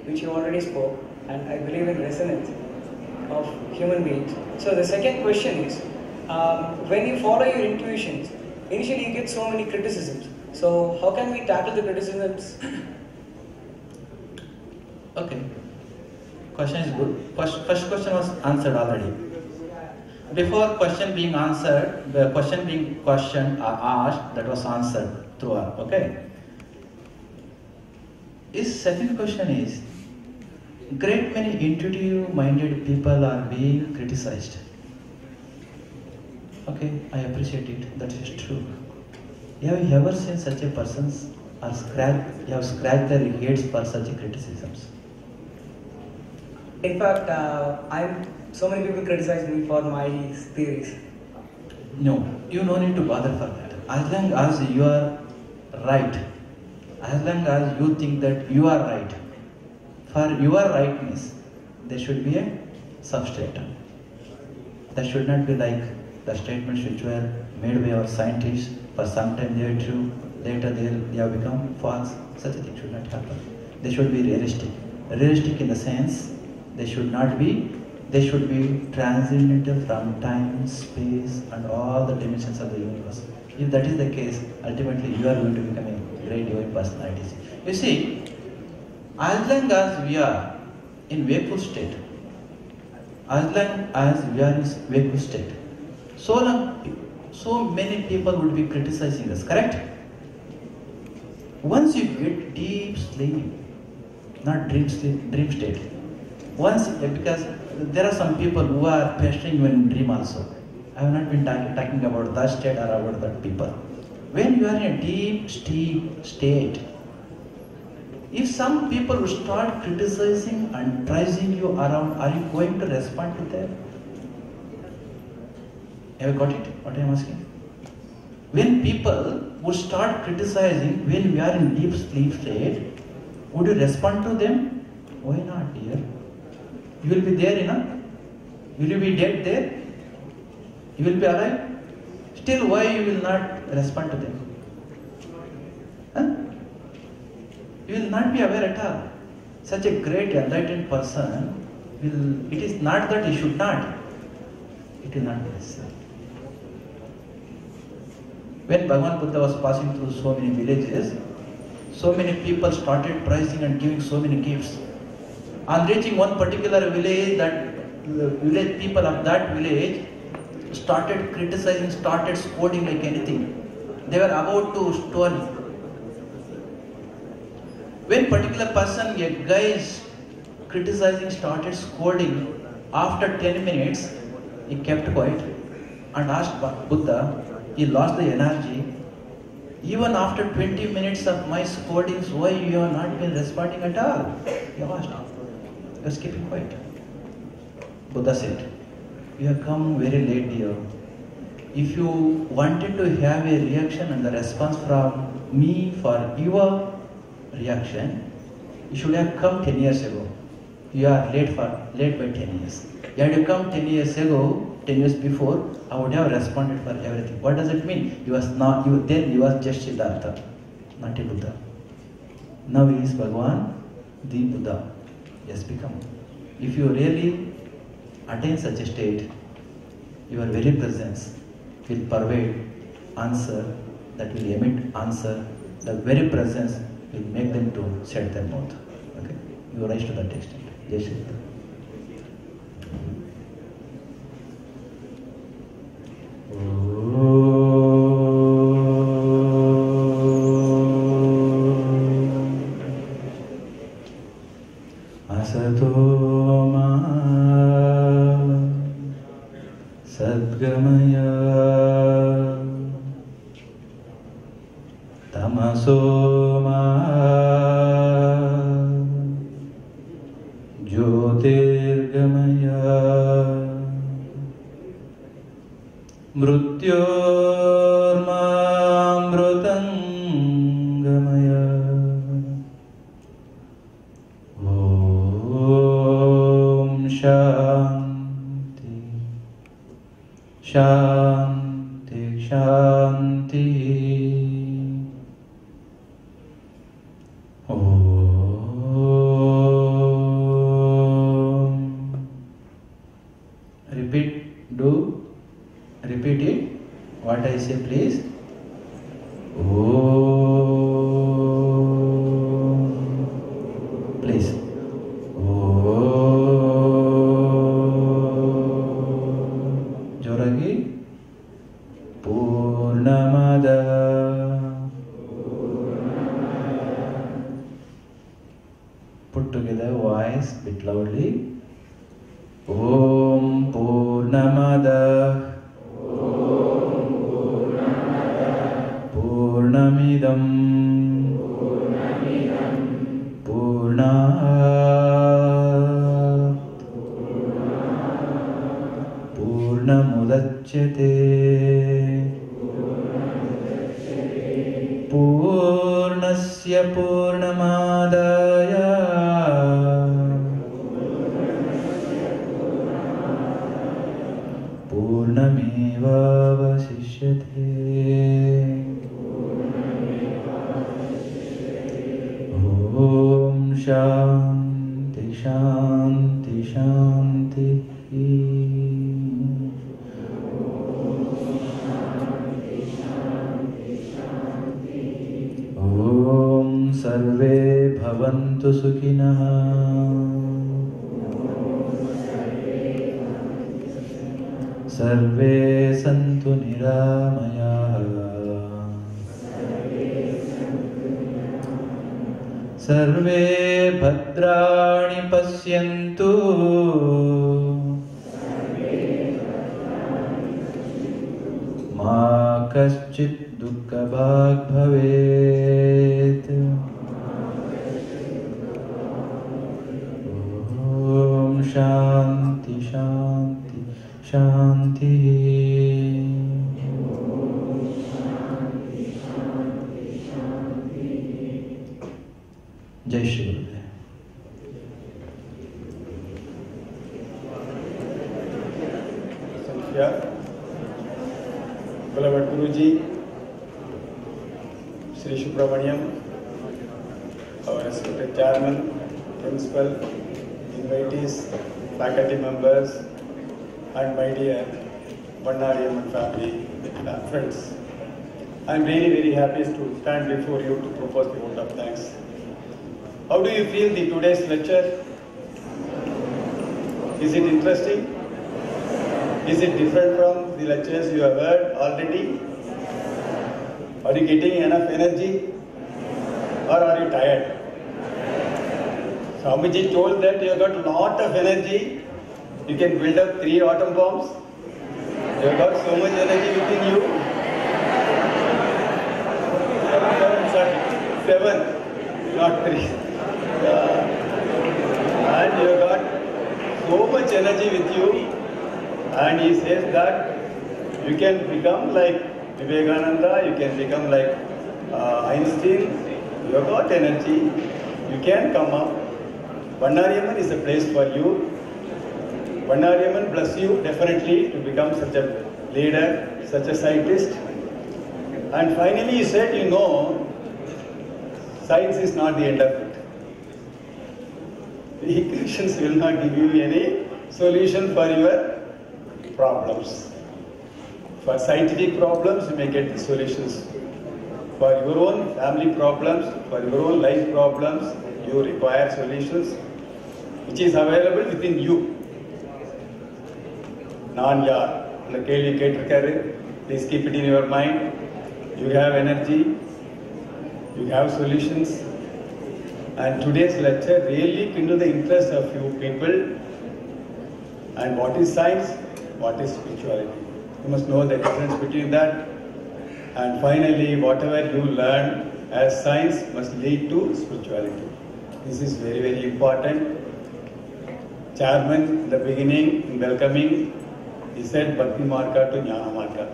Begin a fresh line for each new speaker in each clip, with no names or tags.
which you already spoke, and I believe in resonance of human beings. So the second question is, when you follow your intuitions, initially you get so many criticisms. So how can we tackle the criticisms?
Okay. Question is good. First question was answered already. Before question being answered, the question being questioned or asked, that was answered throughout. Okay. His second question is, great many intuitive-minded people are being criticized. Okay, I appreciate it. That is true. Have you ever seen such a person or scratched their heads for such criticisms?
In fact, so many people criticize me for my theories.
No, you no need to bother for that. As long as you are right, as long as you think that you are right, for your rightness, there should be a substratum. That should not be like the statements which were made by our scientists. For some time they are true, later they have become false. Such a thing should not happen. They should be realistic. Realistic in the sense, they should be transcendental from time, space, and all the dimensions of the universe. If that is the case, ultimately you are going to become a great divine personality. You see, as long as we are in wakeful state, so many people would be criticizing us, correct? Once you get deep sleep, not dream state, because there are some people who are pestering you in dream also. I have not been talking about that state or about that people. When you are in a deep state, if some people will start criticizing and praising you around, are you going to respond to them? Have you got it? What I am asking? When people would start criticizing when we are in deep sleep state, would you respond to them? Why not, dear? You will be there, Will you be dead there? You will be alive? Still, why you will not respond to them? Huh? You will not be aware at all. Such a great enlightened person it is not that he should not. It is not necessary. When Bhagavan Buddha was passing through so many villages, so many people started praising and giving so many gifts. On reaching one particular village, people of that village started criticizing, started scolding like anything. They were about to stone. When particular person, a guy is criticizing, started scolding, after 10 minutes, he kept quiet and asked Buddha, he lost the energy. Even after 20 minutes of my scoldings, why you have not been responding at all? He asked. He was keeping quiet. Buddha said, you have come very late, dear. If you wanted to have a reaction and the response from me for your reaction, you should have come 10 years ago. You are late by 10 years. You had to come 10 years ago, 10 years before, I would have responded for everything. What does it mean? You was just Siddhartha, not a Buddha. Now he is Bhagavan, the Buddha. Yes, become. If you really attain such a state, your very presence will pervade answer, that will emit answer. The very presence will make them to set their mouth. Okay? You rise to that extent. Jai Shri Ram. Om what I say, please? Om. Please. Om. Joragi. Purnamada. Put together voice bit loudly. Om Purnamada. Purnamidam Purnat Purnamudachyate Purnasya Purnamadaya Purnameva Vasishyate. Om Shanti Shanti Shanti. Om Sarve Bhavantu Sukhinah. Sarve Santu Niramayah. Sarve Bhadrani Pasyantu. Ma Kaschit Dukkha Bhag Bhavet. Om Shanti Shanti Shanti. Jai Shri Gurudev.
Sankhya, beloved Guruji, Sri Subramaniam, our respected chairman, principal, invitees, faculty members, and my dear Bannariamman family and friends. I am really very happy to stand before you to propose the vote of thanks. How do you feel the today's lecture? Is it interesting? Is it different from the lectures you have heard already? Are you getting enough energy? Or are you tired? Swamiji told that you have got a lot of energy. You can build up 3 atom bombs. You have got so much energy within you. 7, not 3. And you have got so much energy with you. And he says that you can become like Vivekananda, you can become like Einstein. You have got energy. You can come up. Bannariamman is a place for you. Bannariamman bless you definitely to become such a leader, such a scientist. And finally he said, you know, science is not the end of it. The equations will not give you any solution for your problems. For scientific problems, you may get the solutions. For your own family problems, for your own life problems, you require solutions which is available within you. Non-yar. Please keep it in your mind. You have energy, you have solutions. And today's lecture really kindled the interest of few people. And what is science? What is spirituality? You must know the difference between that. And finally, whatever you learn as science must lead to spirituality. This is very, very important. Chairman, in the beginning, in welcoming, he said Bhakti Marga to Jnana Marga.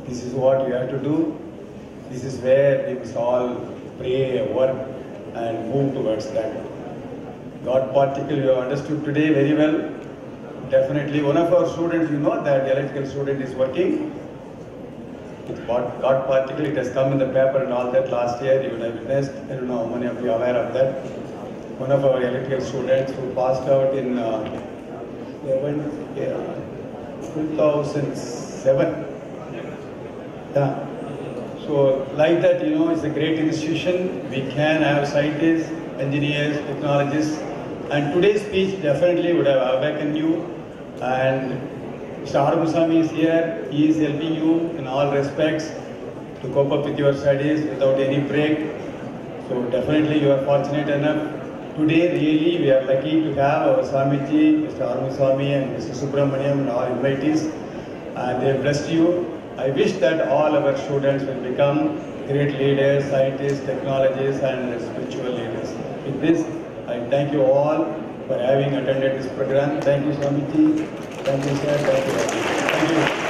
This is what we have to do. This is where we must all pray, work, and move towards that. God particle you have understood today very well. Definitely one of our students, you know that the electrical student is working with God particle. It has come in the paper and all that last year. You would have witnessed. I don't know how many of you are aware of that. One of our electrical students who passed out in 2007. Yeah. So like that, it's a great institution. We can have scientists, engineers, technologists, and today's speech definitely would have awakened you. And Mr. Arugusamy is here. He is helping you in all respects to cope up with your studies without any break. So definitely you are fortunate enough. Today really we are lucky to have our Swamiji, Mr. Arugusamy and Mr. Subramaniam and all invitees. And they have blessed you. I wish that all our students will become great leaders, scientists, technologists and spiritual leaders. With this, I thank you all for having attended this program. Thank you, Swamiji. Thank you, sir. Thank you. Thank you.